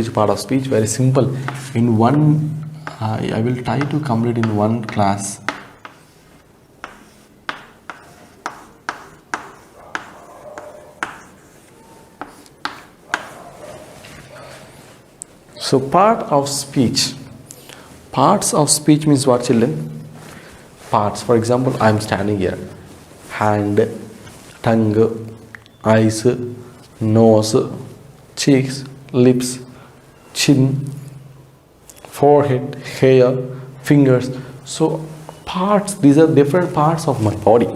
teach part of speech. Very simple. In one, I will try to complete in one class. So part of speech. Parts of speech means what, children? Parts. For example, I am standing here. Hand, tongue, eyes, nose, cheeks, lips, chin, forehead, hair, fingers. So parts, these are different parts of my body.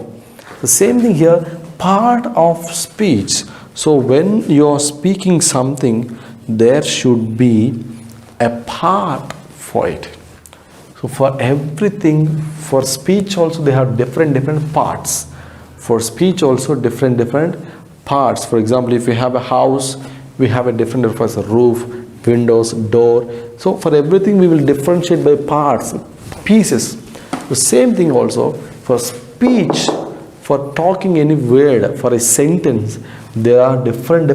The same thing here, part of speech. So when you are speaking something, there should be a part for it. So for everything, for speech also they have different parts. For speech also different parts. For example, if you have a house, we have a different parts, roof, windows, door. So for everything we will differentiate by parts, pieces. The same thing also for speech, for talking any word, for a sentence, there are different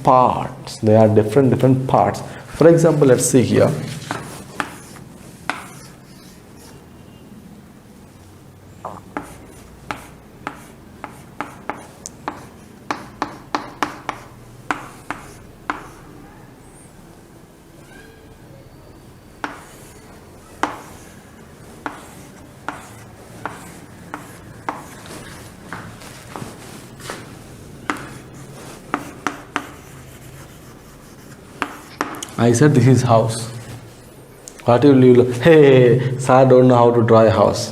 parts. There are different parts. For example, let's see here. I said this is house. What will you look? Hey, sir don't know how to draw a house.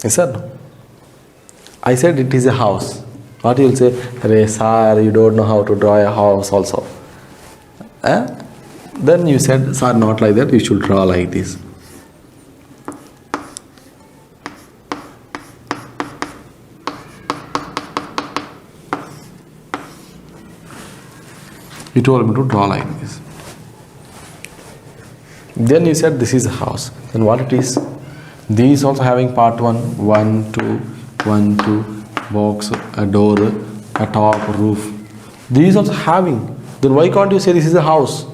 I said it is a house. What you will say? Hey, sir, you don't know how to draw a house also. Then you said, sir, not like that, you should draw like this. You told me to draw like this. Then you said this is a house. Then what it is? These also having part 1, 1, 2, 1, 2, box, a door, a top, roof. These also having. Then why can't you say this is a house?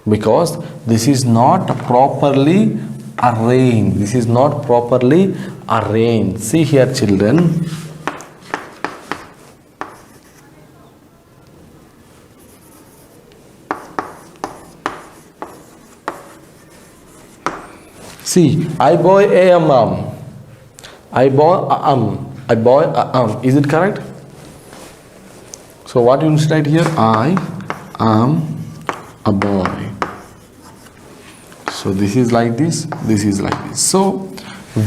Because this is not properly arranged. This is not properly arranged. See here, children. See, I boy am. I boy am. I boy am. Is it correct? So what you need to write here? I am a boy. So this is like this. This is like this. So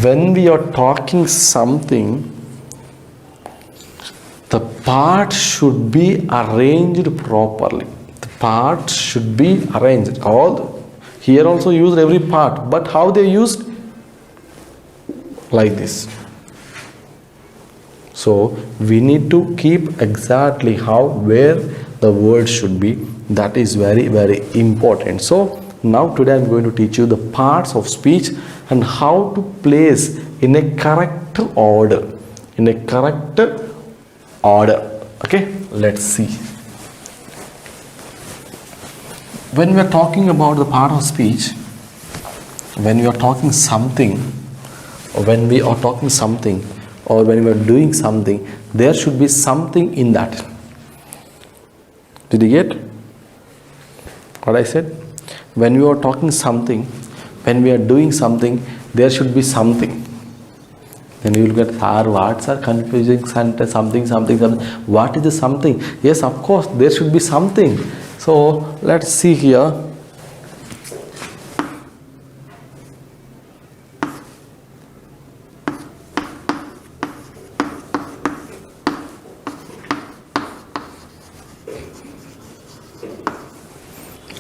when we are talking something, the part should be arranged properly. The part should be arranged. Here also used every part, but how they used? Like this. So we need to keep exactly where the word should be. That is very important. So now today I am going to teach you the parts of speech and how to place in a correct order. Okay, let's see. When we are talking about the part of speech, when we are talking something, or when we are talking something, or when we are doing something, there should be something in that. Did you get what I said? When we are talking something, when we are doing something, there should be something. Then you will get, words are confusing sentence, something. What is the something? Yes, of course, there should be something. So let's see here.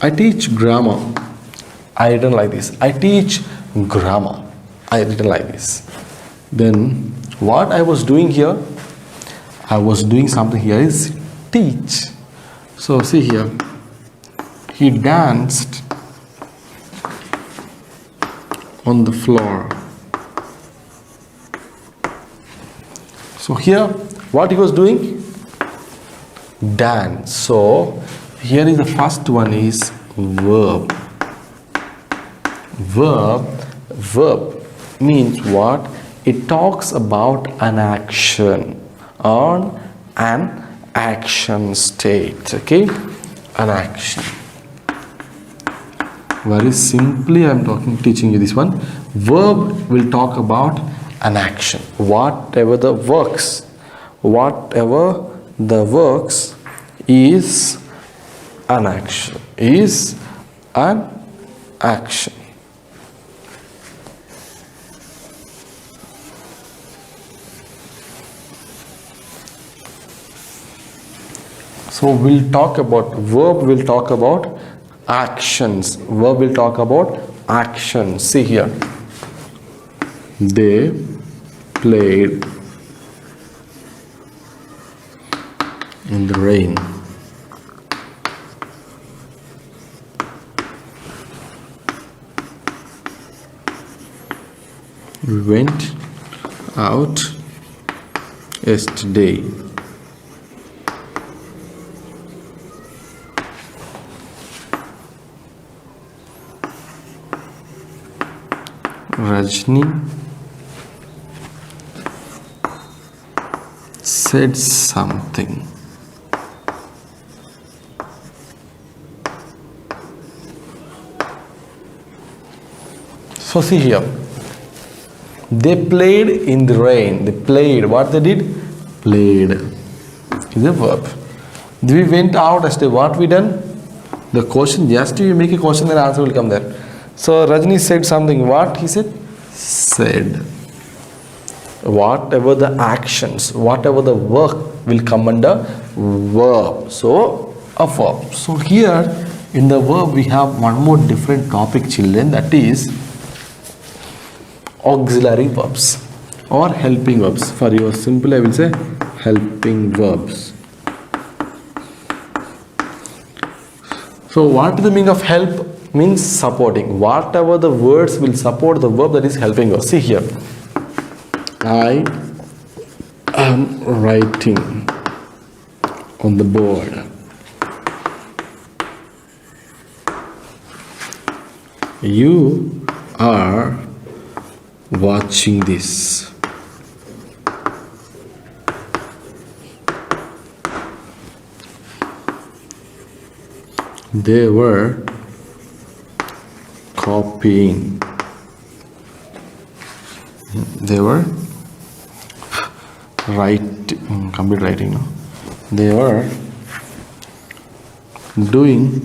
I teach grammar. I written like this. I teach grammar. I written like this. Then what I was doing here? I was doing something here is teach. So see here. He danced on the floor. So here, what he was doing? Dance. So Here is the first one is verb. Verb means what? It talks about an action or an action state. Okay, an action. Very simply, I am teaching you this one. Verb will talk about an action. Whatever the works is an action. Is an action. So we'll talk about verb. Will talk about actions. Verb will talk about actions. See here. They played in the rain. We went out yesterday. Rajni said something. So see here. They played in the rain. They played. What they did? Played. Is a verb. We went out yesterday. What we done? The question. Just you make a question, then answer will come there. So Rajni said something. What he said? Said. Whatever the actions, whatever the work will come under verb. So a verb. So here in the verb we have one more different topic, children. That is auxiliary verbs or helping verbs. For your simple, I will say helping verbs. So what is the meaning of help? Means supporting. Whatever the words will support the verb, that is helping verb. See here. I am writing on the board. You are watching this. They were copying. They were complete writing. No? They were doing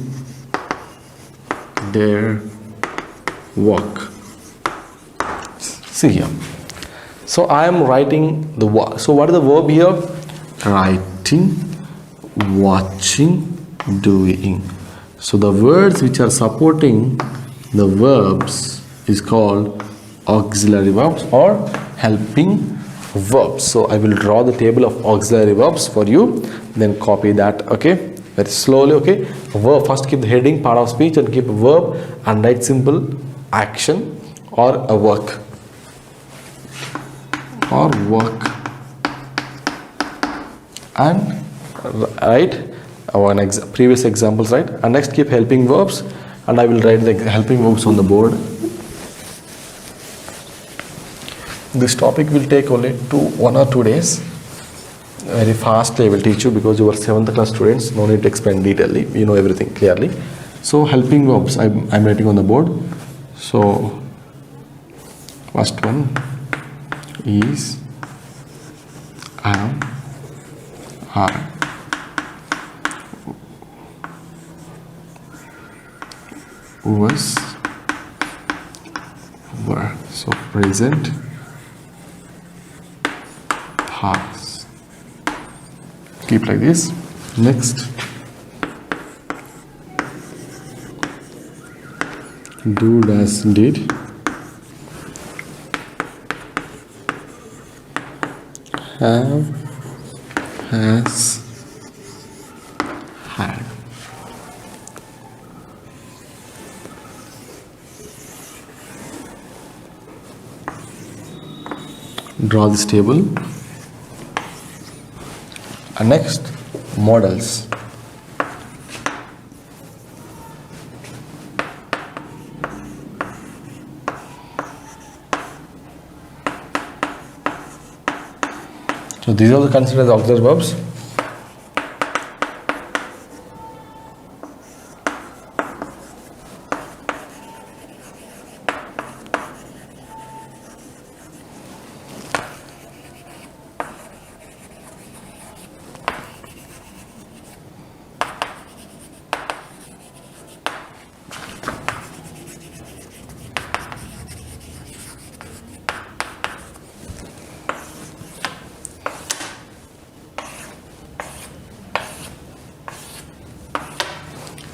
their work. See here. So I am writing the work. So what is the verb here? Writing, watching, doing. So the words which are supporting the verbs is called auxiliary verbs or helping verbs. So I will draw the table of auxiliary verbs for you, then copy that. Okay, very slowly. Okay, verb, first keep the heading part of speech and keep a verb and write simple action or a work and write previous examples, right? And next keep helping verbs, and I will write the helping verbs on the board. This topic will take only 1 or 2 days. Very fast I will teach you because you are 7th class students. No need to explain detailedly. You know everything clearly. So helping verbs I'm writing on the board. So first one is am, are. Was, were. So present, past. Keep like this. Next, do, does, did. Have, has, had. Draw this table. And next, models. So these are also considered as auxiliary verbs.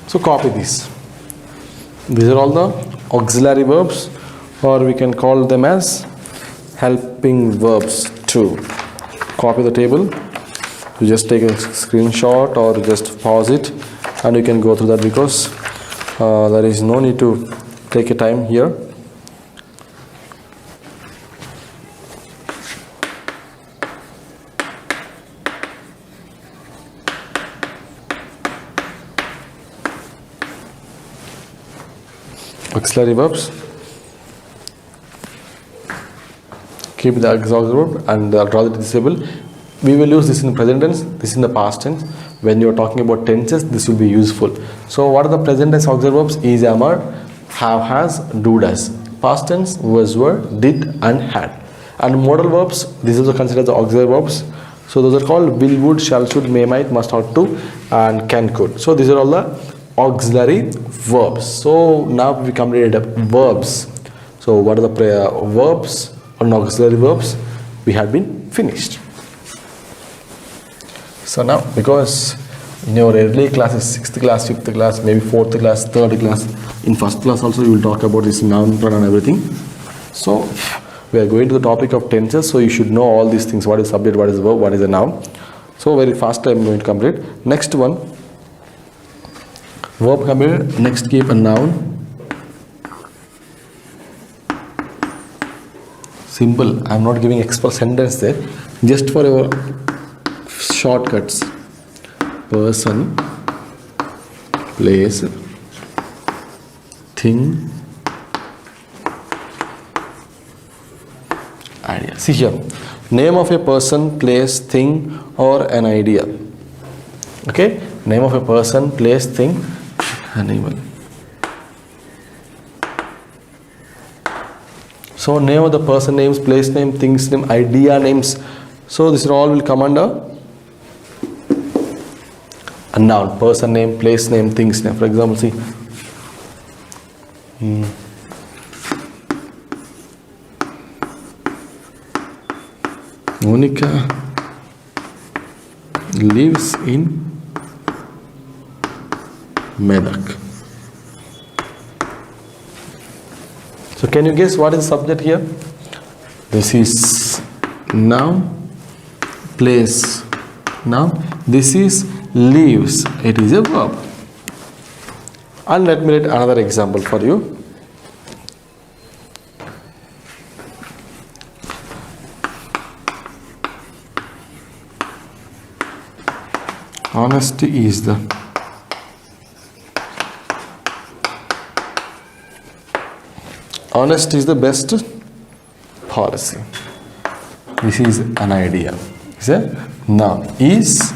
So copy these. These are all the auxiliary verbs, or we can call them as helping verbs too. Copy the table. You just take a screenshot or just pause it and you can go through that, because there is no need to take a time here. Auxiliary verbs. Keep the auxiliary verb and draw the disable. We will use this in the present tense, this in the past tense. When you are talking about tenses, this will be useful. So what are the present tense auxiliary verbs? Is, am, are, have, has, do, does. Past tense, was, were, did and had. And modal verbs, these are also considered the auxiliary verbs. So those are called will, would, shall, should, may, might, must, ought to and can, could. So these are all the auxiliary verbs. So now we completed verbs. So what are the verbs or auxiliary verbs? We have been finished. So now, because in your early classes, 6th class, 5th class, maybe 4th class, 3rd class, in 1st class also you will talk about this noun, pronoun, everything. So we are going to the topic of tenses, so you should know all these things. What is subject, what is verb, what is a noun. So very fast I am going to complete. Next one, verb completed. Next, keep a noun. Simple. I am not giving express sentence there, just for your shortcuts. Person, place, thing, idea. See here, name of a person, place, thing or an idea. Okay, name of a person, place, thing, animal. So name of the person names, place name, things name, idea names. So this all will come under a noun. Person name, place name, things name. For example, see. Monica lives in Medak. So can you guess what is the subject here? This is noun, place, noun. This is lives. It is a verb. And let me write another example for you. Honesty is the best policy. This is an idea. Is a noun. Is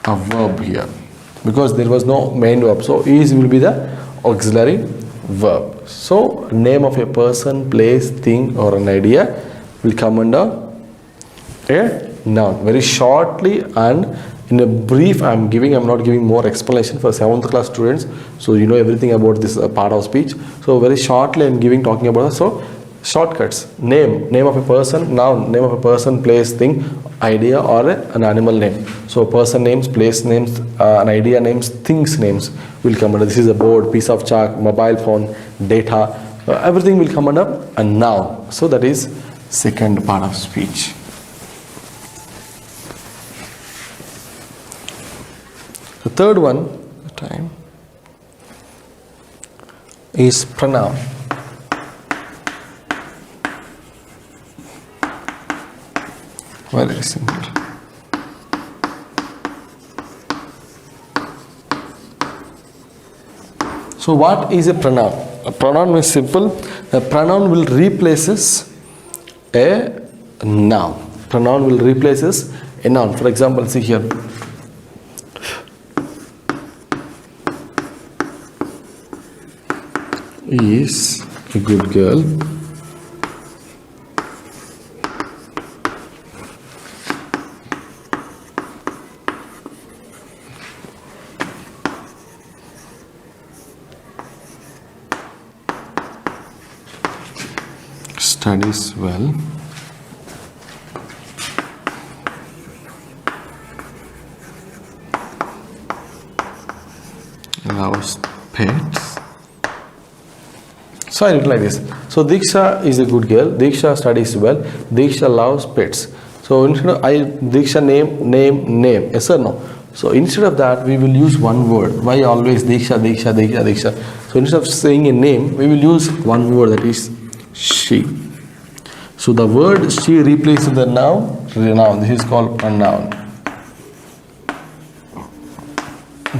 a verb here, because there was no main verb. So is will be the auxiliary verb. So name of a person, place, thing or an idea will come under a noun. Very shortly and in a brief I'm not giving more explanation for 7th class students, so you know everything about this part of speech. So very shortly I'm talking about, so shortcuts. Name of a person, noun, name of a person, place, thing, idea or an animal name. So person names, place names, an idea names, things names will come under. This is a board, piece of chalk, mobile phone, data, everything will come under a noun. So that is second part of speech. The third one is pronoun. Very simple. So what is a pronoun? A pronoun is simple. A pronoun will replaces a noun. pronoun will replaces a noun. For example, see here. Is a good girl. Studies well. Loves pets. So I write like this. So Diksha is a good girl. Diksha studies well. Diksha loves pets. So instead of Diksha name. Yes or no? So instead of that, we will use one word. Why always Diksha? So instead of saying a name, we will use one word, that is she. So the word she replaces the noun. This is called pronoun.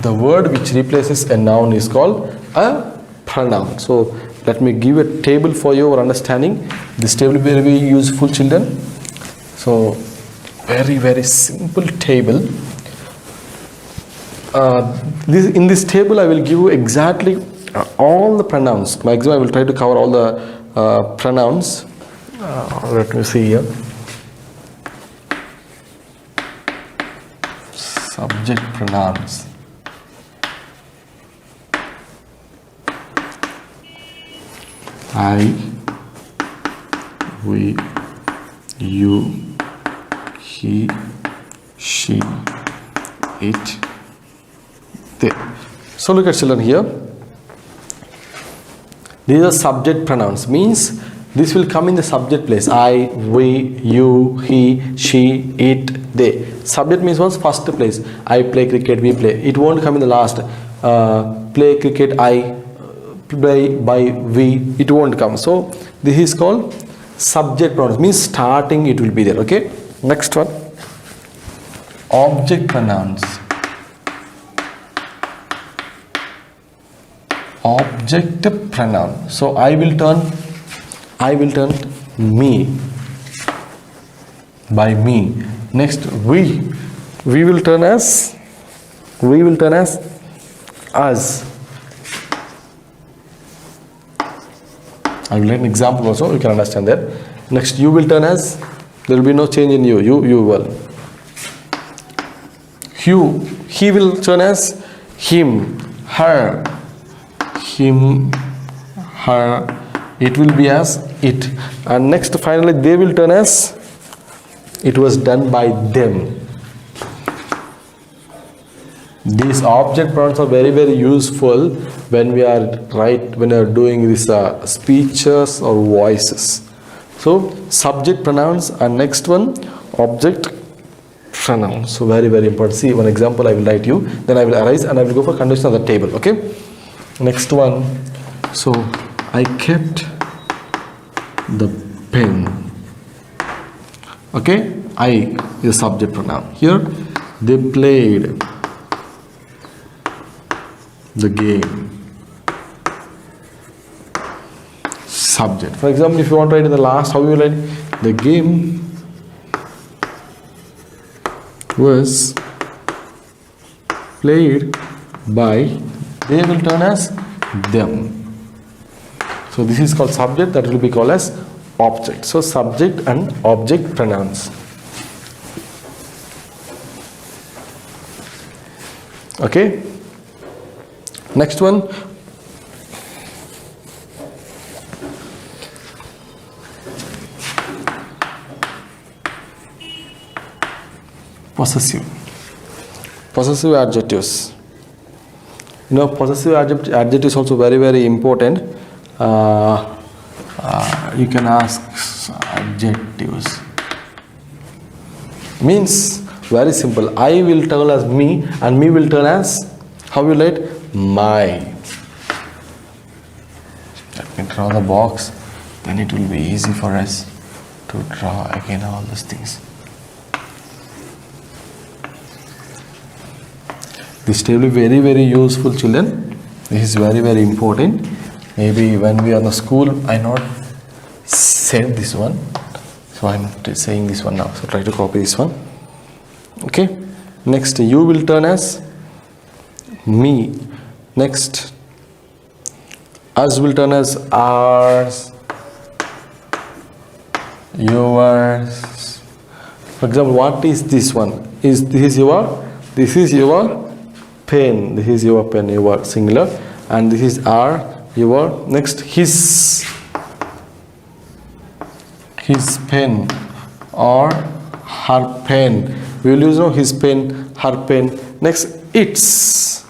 The word which replaces a noun is called a pronoun. So let me give a table for your understanding. This table will be very useful, children. So very simple table. In this table I will give you exactly all the pronouns. Maximum I will try to cover all the pronouns. Let me see here. Subject pronouns. I, we, you, he, she, it, they. So look at children here. These are subject pronouns. Means this will come in the subject place. I, we, you, he, she, it, they. Subject means one's first place. I play cricket, we play. It won't come in the last. Play cricket, I. Play by we, it won't come. So this is called subject pronouns. Means starting it will be there. Okay. Next one. Object pronouns. Object pronoun. So I will turn me by me. Next we will turn as us. I will let an example also, you can understand that. Next you will turn as, there will be no change in you will. He will turn as him, her, it will be as it. And next finally they will turn as, it was done by them. These object pronouns are very useful when we are doing this speeches or voices. So subject pronouns, and next one object pronouns. So very important. See one example I will write you, then I will arise and I will go for condition of the table. Okay. Next one. So I kept the pen. Okay. I is a subject pronoun. Here they played the game. Subject. For example, if you want to write in the last, how you will write? The game was played by, they will turn as them. So this is called subject, that will be called as object. So subject and object pronouns. Okay. Next one. Possessive. Possessive adjectives. You know, possessive adjectives also very important. You can ask adjectives. Means very simple. I will turn as me and me will turn as, how will you write? My. Let me draw the box, then it will be easy for us to draw again all these things. This table is very useful, children. This is very important. Maybe when we are in the school, I not said this one. So I'm saying this one now. So try to copy this one. Okay. Next, you will turn as me. Next, us will turn as ours, yours. For example, what is this one? This is your pen. This is your pen, your singular, and this is our, your. Next, his pen or her pen. We will use his pen, her pen. Next, it's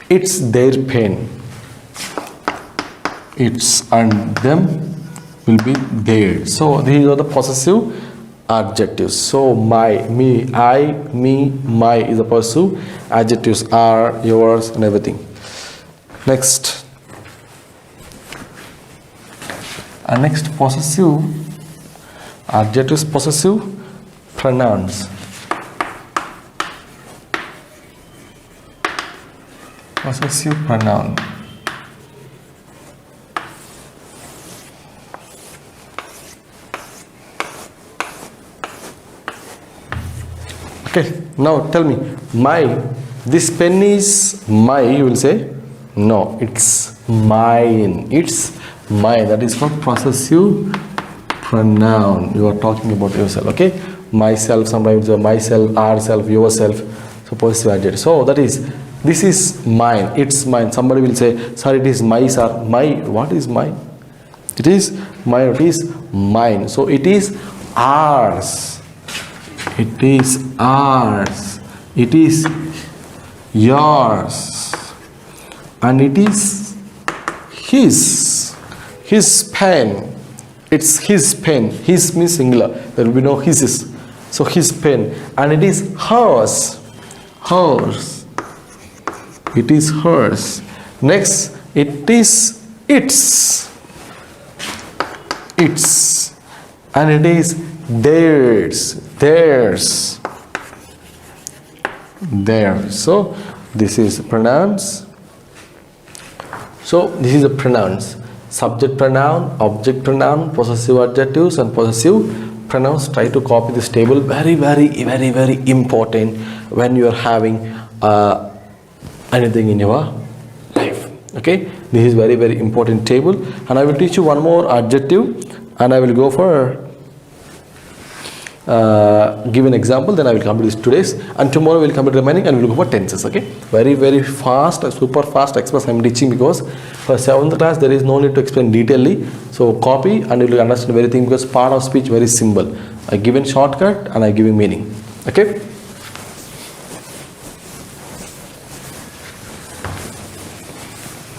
their pen. It's and them will be there. So these are the possessive adjectives. So my, me, I, me, my is the possessive adjectives, are, yours, and everything. Next, next possessive adjectives, possessive pronouns. Possessive pronoun. Okay, now tell me, this pen is my, you will say, no, it's mine. It's mine. That is called possessive pronoun. You are talking about yourself, okay? Myself, sometimes myself, ourself, yourself. So possessive adjective. So that is, this is mine, it's mine. Somebody will say, sir, it is my, sir. My, what is mine? It is mine, it is mine. So it is ours. It is ours. It is yours. And it is his. His pen. It's his pen. His means singular. There will be no his. So his pen. And it is hers. Hers. It is hers. Next, it is its. Its. And it is theirs. Theirs. Theirs. So this is pronouns. So this is the pronouns. Subject pronoun, object pronoun, possessive adjectives, and possessive pronouns. Try to copy this table. Very, very, very, very important when you are having anything in your life. Okay, this is very, very important table. And I will teach you one more adjective, and I will go for give an example, then I will complete this today's, and tomorrow we will complete the remaining, and we will go for tenses. Okay, very, very fast, super fast express I am teaching, because for 7th class there is no need to explain detailedly. So copy and you will understand everything, because part of speech very simple. I give a shortcut and I give a meaning. Okay.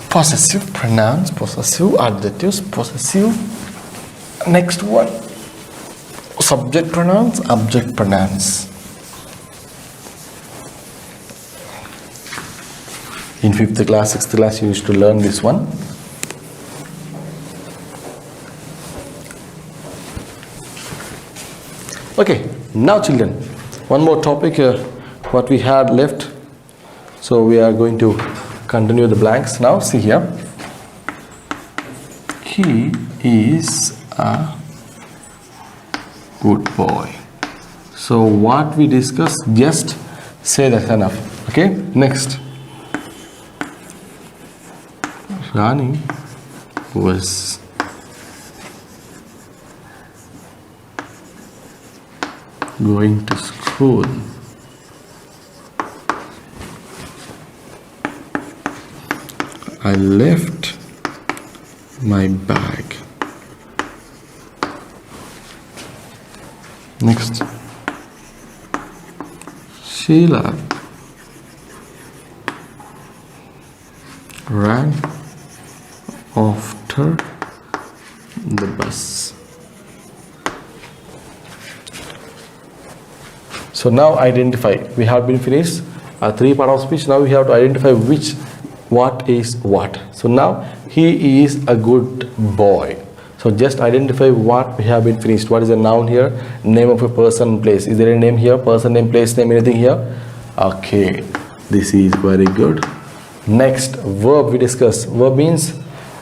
Possessive pronouns, possessive adjectives, possessive. Next one, subject pronouns, object pronouns. In 5th class, 6th class, you used to learn this one. Okay, now children, one more topic what we had left. So we are going to continue the blanks now. See here. He is a good boy. So what we discussed, just say that enough. Okay, next. Rani was going to school. I left my bag. Next. Sheila ran after the bus. So now identify. We have been finished 3 part of speech. Now we have to identify what is what. So now he is a good boy. So just identify what we have been finished. What is a noun here? Name of a person, place. Is there a name here? Person name, place name, anything here? Okay, this is very good. Next, verb we discuss. Verb means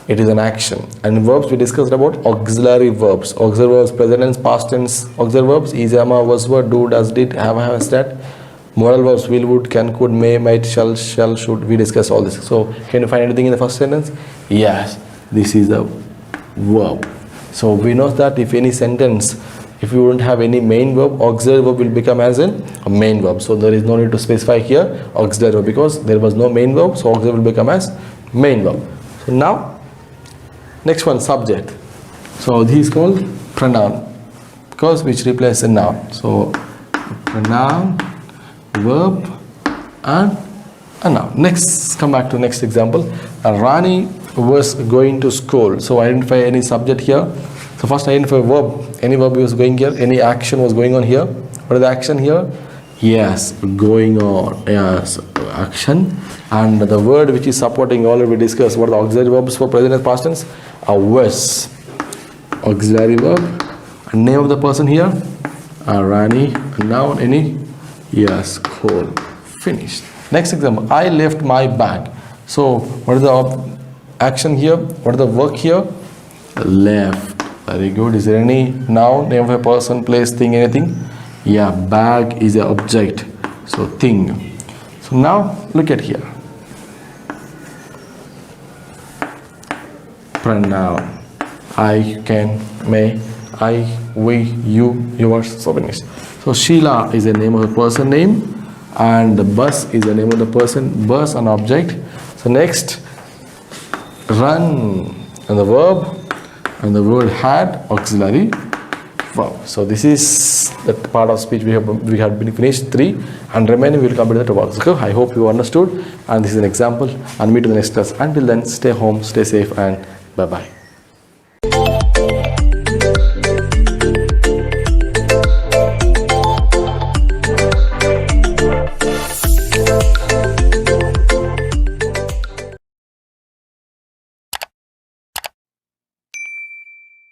it is an action. And verbs, we discussed about auxiliary verbs. Auxiliary verbs, present tense, past tense. Auxiliary verbs, is, am, are, was, were, do, does, did, have, has, that. Modal verbs, will, would, can, could, may, might, shall, should. We discussed all this. So can you find anything in the first sentence? Yes, this is a verb. So we know that if any sentence, if you don't have any main verb, auxiliary verb will become as in a main verb. So there is no need to specify here auxiliary verb, because there was no main verb, so auxiliary will become as main verb. So now next one, subject. So this is called pronoun, because which replaces a noun. So pronoun, verb and a noun. Next, come back to next example. Rani was going to school. So identify any subject here. So first identify verb. Any verb was going here. Any action was going on here. What is the action here? Yes, going on. Yes, action. And the word which is supporting, already we discussed. What are the auxiliary verbs for present and past tense? A was. Auxiliary verb. And name of the person here? Rani. Noun. Any? Yes, cool. Finished. Next example. I left my bag. So what is the action here? What is the work here? Left. Very good. Is there any noun, name of a person, place, thing, anything? Yeah, bag is an object. So thing. So now look at here. Pronoun. I, can, may, I, we, you, yours. So finished. So Sheila is the name of the person name, and the bus is the name of the person. Bus an object. So next, run and the verb, and the word had, auxiliary verb. So this is the part of speech we have been finished 3, and remaining we will complete the 2 parts. Okay? I hope you understood, and this is an example, and meet in the next class. Until then, stay home, stay safe, and bye bye.